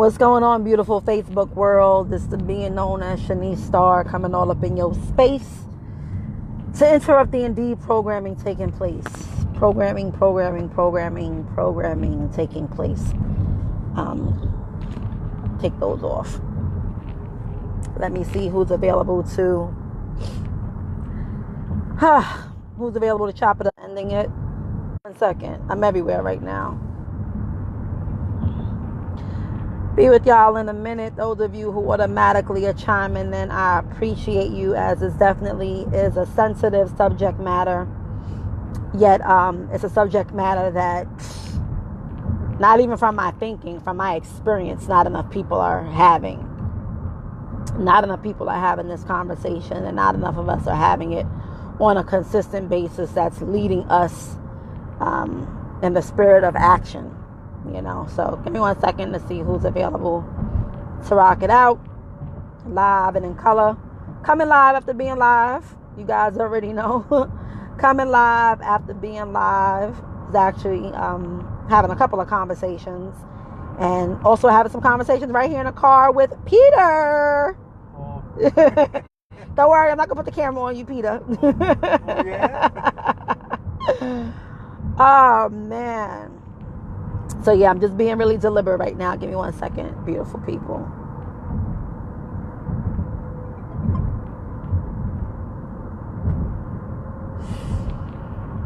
What's going on, beautiful Facebook world? This is being known as Shanice Star, coming all up in your space to interrupt the Indeed programming taking place. Programming taking place. Take those off. Let me see who's available to. Who's available to chop it up? Ending it. 1 second. I'm everywhere right now. Be with y'all in a minute. Those of you who automatically are chiming in, I appreciate you, as it definitely is a sensitive subject matter. Yet it's a subject matter that, not even from my thinking, from my experience, not enough people are having. Not enough people are having this conversation, and not enough of us are having it on a consistent basis that's leading us in the spirit of action. So give me 1 second to see who's available to rock it out live and in color. Coming live after being live. You guys already know. Coming live after being live is actually having a couple of conversations, and also having some conversations right here in the car with Peter. Oh. Don't worry, I'm not gonna put the camera on you, Peter. Oh, yeah? Oh man. So yeah, I'm just being really deliberate right now. Give me 1 second, beautiful people.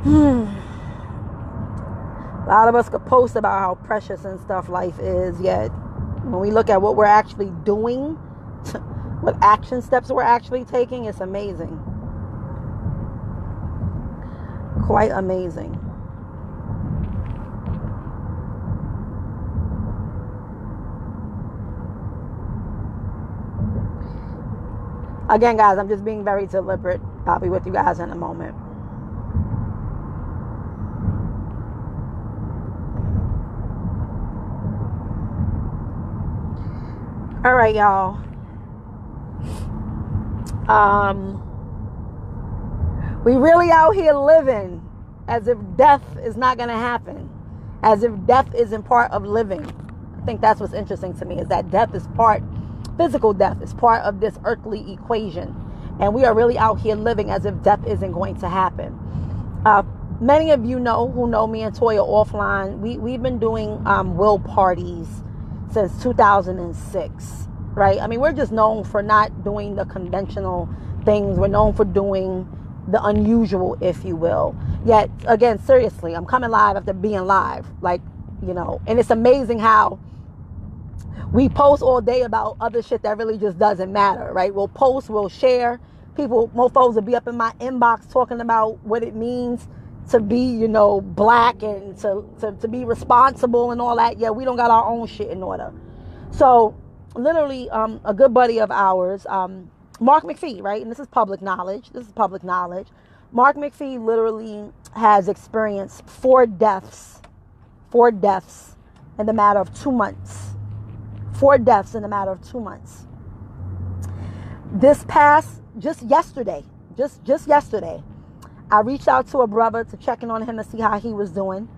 A lot of us could post about how precious and stuff life is, yet when we look at what we're actually doing, what action steps we're actually taking, it's amazing. Quite amazing. Again, guys, I'm just being very deliberate. I'll be with you guys in a moment. All right, y'all. We really out here living as if death is not going to happen. As if death isn't part of living. I think that's what's interesting to me, is that death is physical death is part of this earthly equation. And we are really out here living as if death isn't going to happen. Many of you who know me and Toya offline, we've been doing will parties since 2006, right? I mean, we're just known for not doing the conventional things. We're known for doing the unusual, if you will. Yet, again, seriously, I'm coming live after being live. And it's amazing how we post all day about other shit that really just doesn't matter, right? We'll post, we'll share. Mofos will be up in my inbox talking about what it means to be, black and to be responsible and all that. Yeah, we don't got our own shit in order. So, literally, a good buddy of ours, Mark McPhee, right? And this is public knowledge. Mark McPhee literally has experienced 4 deaths in the matter of 2 months. 4 deaths in the matter of 2 months. Just yesterday, I reached out to a brother to check in on him to see how he was doing.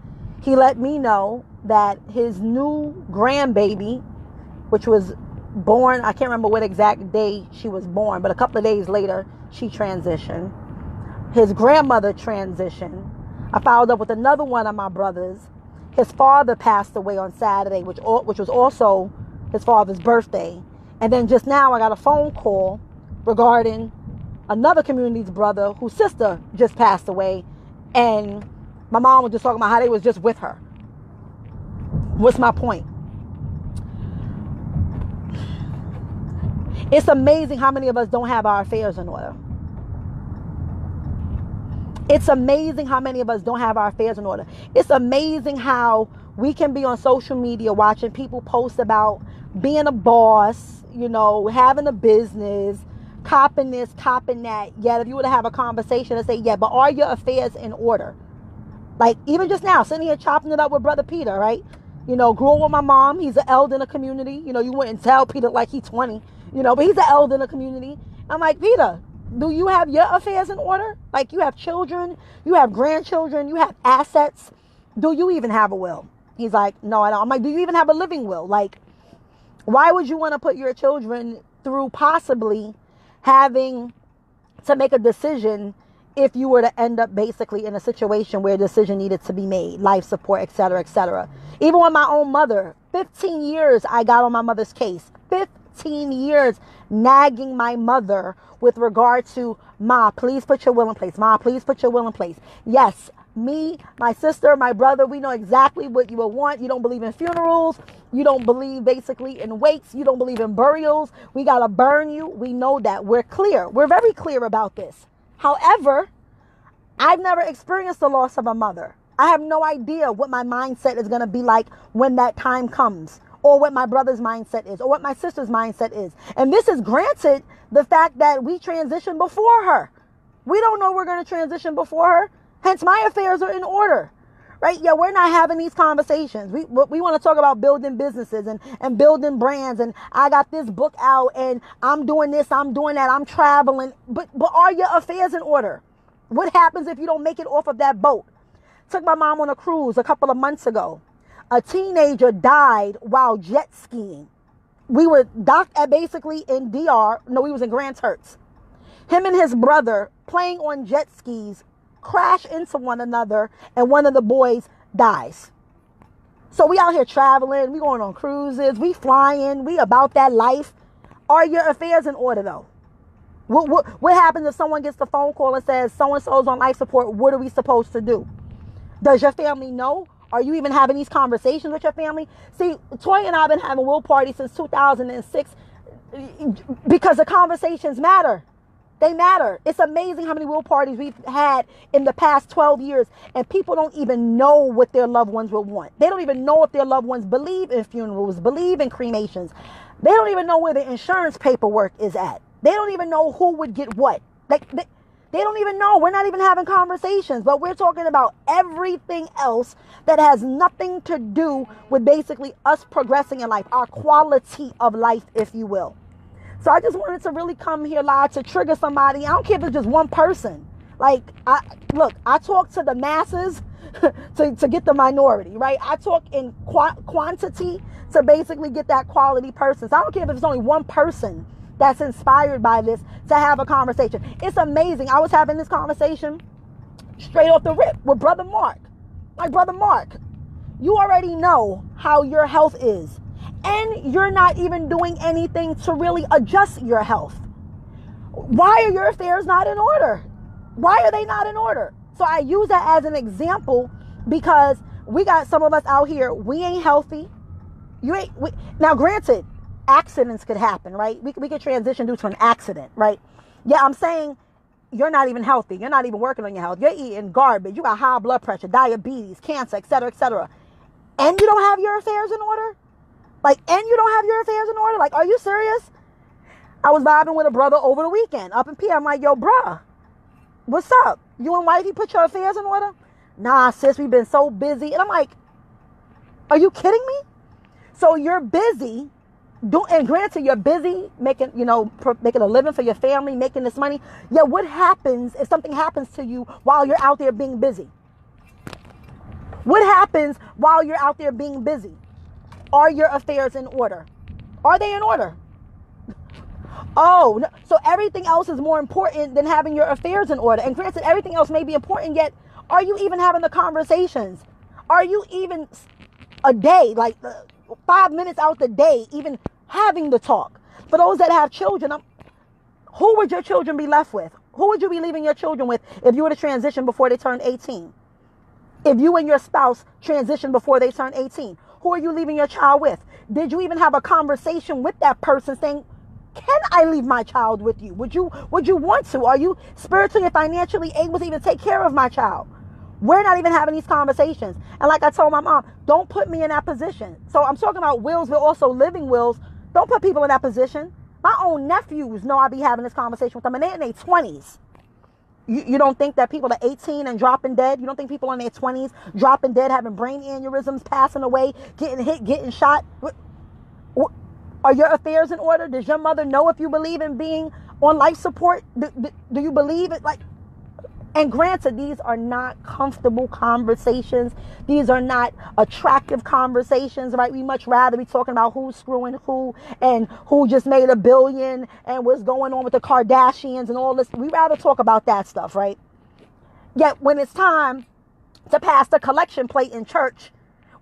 He let me know that his new grandbaby, which was born, I can't remember what exact day she was born, but a couple of days later, she transitioned. His grandmother transitioned. I followed up with another one of my brothers. His father passed away on Saturday, which was also his father's birthday. And then just now I got a phone call regarding another community's brother whose sister just passed away, and my mom was just talking about how they was just with her. What's my point? It's amazing how many of us don't have our affairs in order. It's amazing how many of us don't have our affairs in order. It's amazing how we can be on social media watching people post about being a boss, having a business, copping this, copping that. Yet if you were to have a conversation and say, yeah, but are your affairs in order? Like, even just now, sitting here chopping it up with Brother Peter, right? Grew up with my mom. He's an elder in the community. You wouldn't tell Peter like he's 20, but he's an elder in the community. I'm like, Peter, do you have your affairs in order? Like, you have children, you have grandchildren, you have assets. Do you even have a will? He's like, no, I don't. I'm like, do you even have a living will? Like, Why would you want to put your children through possibly having to make a decision if you were to end up basically in a situation where a decision needed to be made, life support, etc., etc. Even with my own mother, 15 years I got on my mother's case. 15 years nagging my mother with regard to, Ma, please put your will in place. Ma, please put your will in place. Yes, me, my sister, my brother, we know exactly what you will want. You don't believe in funerals. You don't believe basically in wakes. You don't believe in burials. We got to burn you. We know that. We're clear. We're very clear about this. However, I've never experienced the loss of a mother. I have no idea what my mindset is going to be like when that time comes, or what my brother's mindset is, or what my sister's mindset is. And this is granted the fact that we transitioned before her. We don't know we're going to transition before her. Hence, my affairs are in order. Right? Yeah, we're not having these conversations. We want to talk about building businesses and building brands. And I got this book out and I'm doing this, I'm doing that, I'm traveling. But are your affairs in order? What happens if you don't make it off of that boat? Took my mom on a cruise a couple of months ago. A teenager died while jet skiing. We were docked at basically in DR. No, we was in Grand Turks. Him and his brother playing on jet skis crash into one another, and one of the boys dies. So we out here traveling, we going on cruises, we flying, we about that life. Are your affairs in order though? What happens if someone gets the phone call and says so-and-so's on life support? What are we supposed to do? Does your family know? Are you even having these conversations with your family? See, Toy and I have been having will parties since 2006 because the conversations matter. They matter. It's amazing how many will parties we've had in the past 12 years, and people don't even know what their loved ones will want. They don't even know if their loved ones believe in funerals, believe in cremations. They don't even know where the insurance paperwork is at. They don't even know who would get what. They don't even know. We're not even having conversations, but we're talking about everything else that has nothing to do with basically us progressing in life, our quality of life, if you will. So I just wanted to really come here live to trigger somebody. I don't care if it's just one person. Like, I talk to the masses to get the minority, right? I talk in quantity to basically get that quality person. So I don't care if it's only one person that's inspired by this to have a conversation. It's amazing. I was having this conversation straight off the rip with Brother Mark. My brother Mark, you already know how your health is. And you're not even doing anything to really adjust your health. Why are your affairs not in order? Why are they not in order? So I use that as an example because we got some of us out here, we ain't healthy. Now, granted, accidents could happen, right? We could transition due to an accident, right? Yeah, I'm saying you're not even healthy. You're not even working on your health. You're eating garbage. You got high blood pressure, diabetes, cancer, etc., etc. And you don't have your affairs in order? And you don't have your affairs in order? Like, are you serious? I was vibing with a brother over the weekend up in P. I'm like, yo, bruh, what's up? You and wifey put your affairs in order? Nah, sis, we've been so busy. And I'm like, are you kidding me? So you're busy, and granted, you're busy making, making a living for your family, making this money. Yeah, what happens if something happens to you while you're out there being busy? What happens while you're out there being busy? Are your affairs in order? Are they in order? Oh, no. So everything else is more important than having your affairs in order. And granted, everything else may be important, yet are you even having the conversations? Are you even a day, 5 minutes out the day, even having the talk? For those that have children, who would your children be left with? Who would you be leaving your children with if you were to transition before they turn 18? If you and your spouse transition before they turn 18? Who are you leaving your child with? Did you even have a conversation with that person saying, can I leave my child with you? Would you want to? Are you spiritually and financially able to even take care of my child? We're not even having these conversations. And like I told my mom, don't put me in that position. So I'm talking about wills, but also living wills. Don't put people in that position. My own nephews know I be having this conversation with them, and they're in their 20s. You don't think that people are 18 and dropping dead? You don't think people in their 20s dropping dead, having brain aneurysms, passing away, getting hit, getting shot? Are your affairs in order? Does your mother know if you believe in being on life support? Do you believe it? And granted, these are not comfortable conversations. These are not attractive conversations, right? We much rather be talking about who's screwing who and who just made $1 billion and what's going on with the Kardashians and all this. We rather talk about that stuff, right? Yet when it's time to pass the collection plate in church,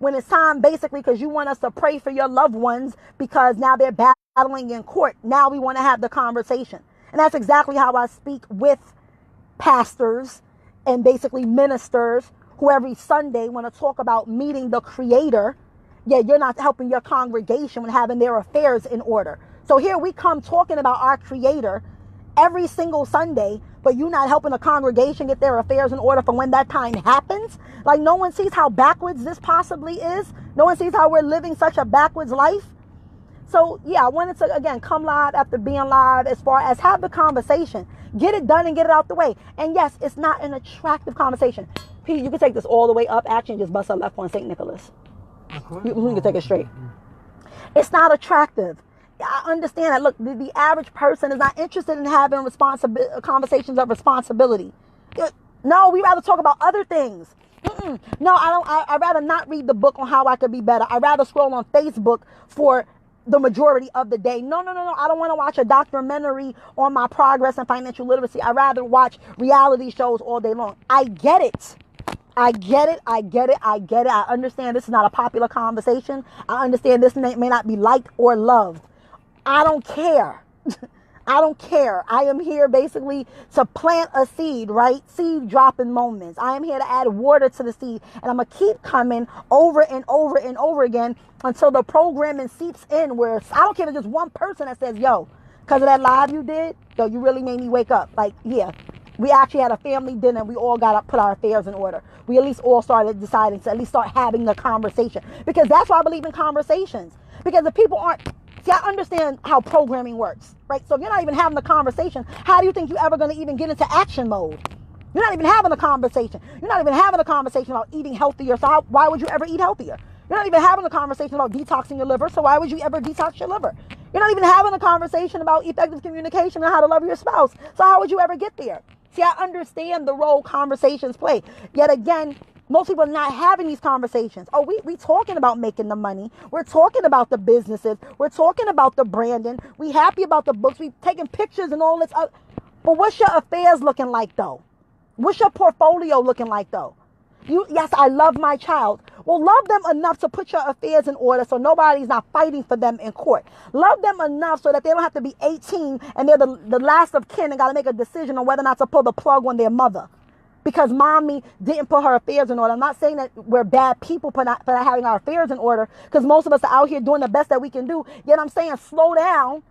when it's time basically because you want us to pray for your loved ones because now they're battling in court, now we want to have the conversation. And that's exactly how I speak with pastors and basically ministers who every Sunday want to talk about meeting the Creator. Yet you're not helping your congregation when having their affairs in order. So here we come talking about our Creator every single Sunday, but you're not helping the congregation get their affairs in order for when that time happens. Like, no one sees how backwards this possibly is. No one sees how we're living such a backwards life. So yeah, I wanted to, again, come live after being live as far as have the conversation. Get it done and get it out the way. And yes, it's not an attractive conversation. Pete, you can take this all the way up, actually, and just bust a left on St. Nicholas. You can take it straight. It's not attractive. I understand that. Look, the average person is not interested in having conversations of responsibility. No, we rather talk about other things. No, I don't. I'd rather not read the book on how I could be better. I'd rather scroll on Facebook for the majority of the day. No. I don't want to watch a documentary on my progress and financial literacy. I'd rather watch reality shows all day long. I get it. I understand this is not a popular conversation. I understand this may not be liked or loved. I don't care. I am here basically to plant a seed, right? Seed dropping moments. I am here to add water to the seed. And I'm going to keep coming over and over and over again until the programming seeps in where I don't care if there's just one person that says, yo, because of that live you did, yo, you really made me wake up. Like, yeah, we actually had a family dinner. We all got to put our affairs in order. We at least all started deciding to at least start having the conversation. Because that's why I believe in conversations. Because if people aren't, see, I understand how programming works, right? So if you're not even having the conversation, how do you think you're ever going to even get into action mode? You're not even having a conversation. You're not even having a conversation about eating healthier. So why would you ever eat healthier? You're not even having a conversation about detoxing your liver. So why would you ever detox your liver? You're not even having a conversation about effective communication and how to love your spouse. So how would you ever get there? See, I understand the role conversations play. Yet again, most people are not having these conversations. Oh, we talking about making the money. We're talking about the businesses. We're talking about the branding. We happy about the books. We taking pictures and all this. But what's your affairs looking like, though? What's your portfolio looking like, though? Yes, I love my child. Well, love them enough to put your affairs in order so nobody's not fighting for them in court. Love them enough so that they don't have to be 18 and they're the last of kin and got to make a decision on whether or not to pull the plug on their mother. Because mommy didn't put her affairs in order. I'm not saying that we're bad people for not having our affairs in order, because most of us are out here doing the best that we can do. Yet I'm saying slow down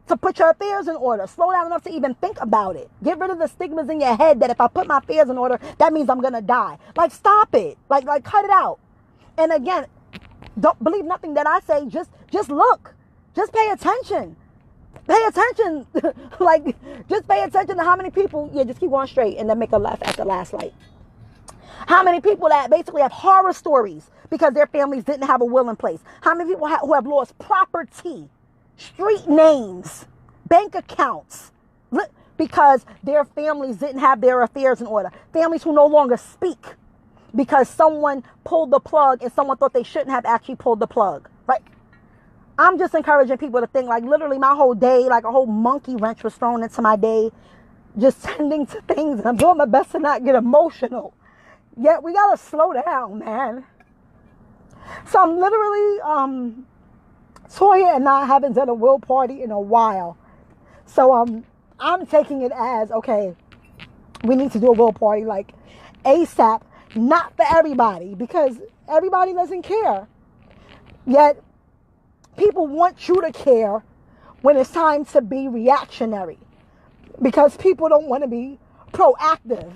to put your affairs in order. Slow down enough to even think about it. Get rid of the stigmas in your head that if I put my affairs in order, that means I'm going to die. Like, stop it. Like cut it out. And again, don't believe nothing that I say. Just look. Just pay attention. Pay attention. Like, just pay attention to how many people, just keep going straight and then make a left at the last light. How many people that basically have horror stories because their families didn't have a will in place? How many people who have lost property, street names, bank accounts, because their families didn't have their affairs in order? Families who no longer speak because someone pulled the plug and someone thought they shouldn't have actually pulled the plug, right? I'm just encouraging people to think, like, literally my whole day, like a whole monkey wrench was thrown into my day, just tending to things. And I'm doing my best to not get emotional. Yet we got to slow down, man. So I'm literally, Toya and I haven't done a will party in a while. So I'm taking it as, okay, we need to do a will party like ASAP, not for everybody, because everybody doesn't care. Yet people want you to care when it's time to be reactionary, because people don't want to be proactive,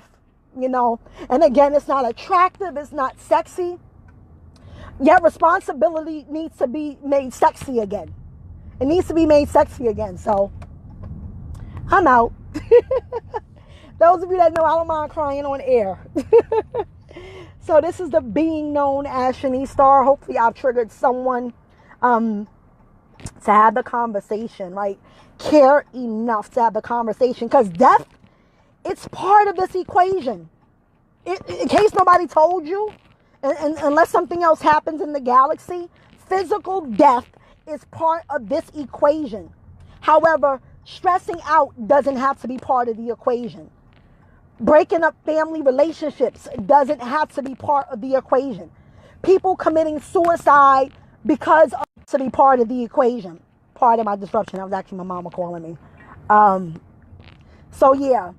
And again, it's not attractive. It's not sexy. Yet responsibility needs to be made sexy again. It needs to be made sexy again. So I'm out. Those of you that know, I don't mind crying on air. So this is the being known as Shanice Star. Hopefully I've triggered someone to have the conversation, right? Care enough to have the conversation, because death It's part of this equation. In case nobody told you, and unless something else happens in the galaxy, physical death is part of this equation. However, stressing out doesn't have to be part of the equation. Breaking up family relationships doesn't have to be part of the equation. People committing suicide because of to be part of the equation. Part of my disruption. That was actually my mama calling me. So yeah,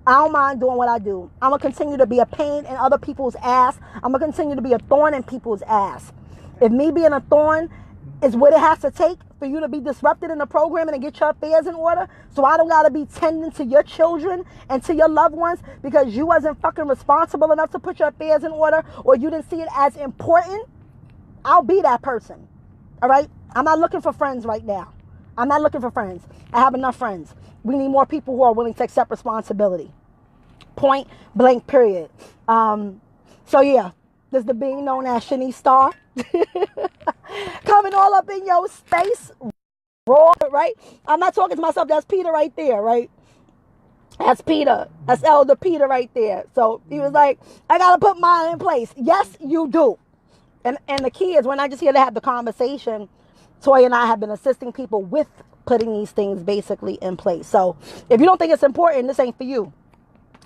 I don't mind doing what I do. I'm going to continue to be a pain in other people's ass. I'm going to continue to be a thorn in people's ass. If me being a thorn is what it has to take for you to be disrupted in the program and get your affairs in order, so I don't got to be tending to your children and to your loved ones because you wasn't fucking responsible enough to put your affairs in order, or you didn't see it as important, I'll be that person. All right? I'm not looking for friends right now. I'm not looking for friends. I have enough friends. We need more people who are willing to accept responsibility. Point blank, period. So yeah, this is the being known as Shanice Star. Coming all up in your space. Raw, right? I'm not talking to myself. That's Peter right there, right? That's Peter. That's Elder Peter right there. So he was like, I got to put mine in place. Yes, you do. And the key is, we're not just here to have the conversation. Toya and I have been assisting people with putting these things basically in place. So if you don't think it's important, this ain't for you.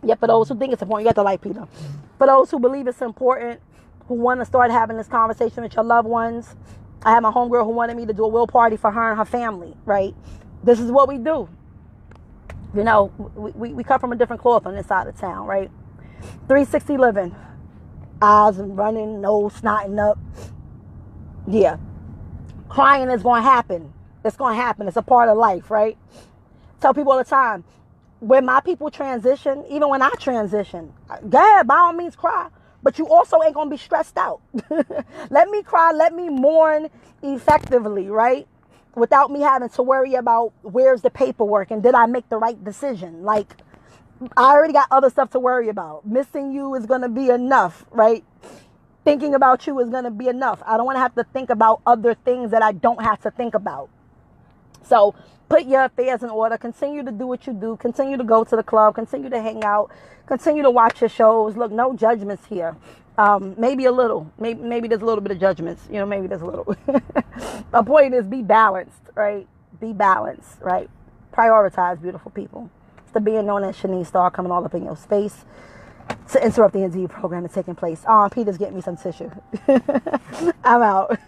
Yet for those who think it's important, you got to like Peter. For those who believe it's important, who want to start having this conversation with your loved ones. I had my homegirl who wanted me to do a will party for her and her family, right? This is what we do. You know, we come from a different cloth on this side of town, right? 360 living. Eyes and running, nose snotting up. Yeah. Crying is going to happen. It's going to happen. It's a part of life, right? Tell people all the time, when my people transition, even when I transition, go ahead, by all means cry. But you also ain't going to be stressed out. Let me cry. Let me mourn effectively, right? Without me having to worry about where's the paperwork and did I make the right decision. Like, I already got other stuff to worry about. Missing you is going to be enough, right? Thinking about you is going to be enough. I don't want to have to think about other things that I don't have to think about. So put your affairs in order. Continue to do what you do. Continue to go to the club. Continue to hang out. Continue to watch your shows. Look, no judgments here. Maybe a little. Maybe there's a little bit of judgments. You know, maybe there's a little. My point is, be balanced, right? Be balanced, right? Prioritize, beautiful people. It's the being known as Shanice Star coming all up in your space to interrupt the NDE program that's taking place. Peter's getting me some tissue. I'm out.